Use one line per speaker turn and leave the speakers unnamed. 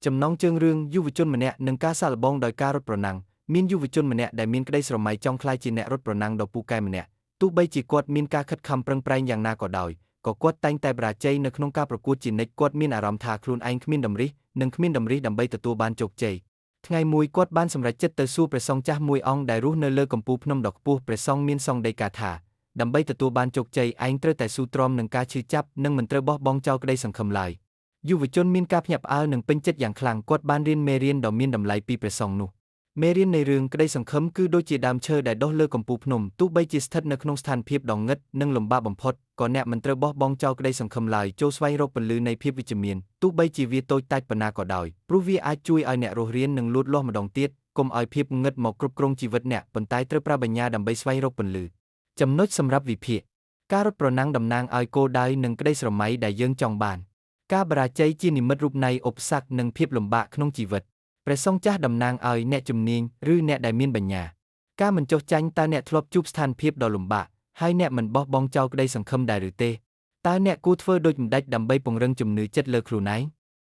ចំណងជើងរឿងយុវជនម្នាក់នឹងការសាកល្បងដោយការរត់ប្រណាំងមានយុវជនម្នាក់ដែលមានក្តីស្រមៃចង់ក្លាយជាអ្នករត់ប្រណាំងដ៏ពូកែម្នាក់ទោះបីជាគាត់មានការខិតខំប្រឹងប្រែងយ៉ាងណាក៏ដោយក៏គាត់តែងតែបរាជ័យនៅក្នុងការប្រកួតជានិច្ចគាត់មានអារម្មណ៍ថាខ្លួនឯងគ្មានតម្រិះនិងគ្មានតម្រិះដើម្បីទទួលបានជោគជ័យថ្ងៃមួយគាត់បានសម្រេចចិត្តទៅសួរព្រះសង្ឃចាស់មួយអង្គដែលរស់នៅលើកំពូលភ្នំដ៏ខ្ពស់ព្រះសង្ឃមានសង្ឃដីកាថាដើម្បីទទួលបានជោគជ័យឯងត្រូវតែស៊ូទ្រាំនឹងការឈឺចាប់និងមិនត្រូវបោះបង់ចោលក្តីសង្ឃឹមឡើយយុវជនមានការភ្ញាក់ផ្អើលនិងពេញចិត្តយ៉ាងខ្លាំងគាត់បានរៀនមេរៀនដ៏មានតម្លៃពីព្រះសង្ឃនោះមេរៀននៃរឿងក្តីសង្ឃឹមគឺដូចជាដើមឈើដែលដុះលើកំពូលភ្នំទោះបីជាស្ថិតនៅក្នុងស្ថានភាពដ៏ងឹតនិងលំបាកបំផុតក៏អ្នកមិនត្រូវបោះបង់ចោលក្តីសង្ឃឹមឡើយចូលស្វែងរកពន្លឺនៃភាពវិជ្ជមានទោះបីជាវាតូចតាចប៉ុណ្ណាក៏ដោយព្រោះវាអាចជួយឲ្យអ្នករស់រាននិងលូតលាស់ម្ដងទៀតកុំឲ្យភាពងឹតមកគ្រប់គ្រងជីវិតអ្នកប៉ុន្តែត្រូវប្រើបញ្ញាដើម្បីស្វែងរកពន្លឺចំណុចសម្រាប់វិភាគការរត់ប្រណាំងតំណាងឲ្យគោលដៅនិងក្តីស្រមៃដែលយើងចង់បានការបរាជ័យជានិមិត្តរូបនៃឧបសគ្គនិងភាពលំបាកក្នុងជីវិតព្រះសង្ឃចាស់តំណាងឲ្យអ្នកជំនាញឬអ្នកដែលមានបញ្ញាការមិនចុះចាញ់តើអ្នកធ្លាប់ជួបស្ថានភាពដ៏លំបាកហើយអ្នកមិនបោះបង់ចោលក្តីសង្ឃឹមដែរឬទេតើអ្នកគួរធ្វើដូចម្តេចដើម្បីពង្រឹងជំនឿចិត្តលើខ្លួនឯង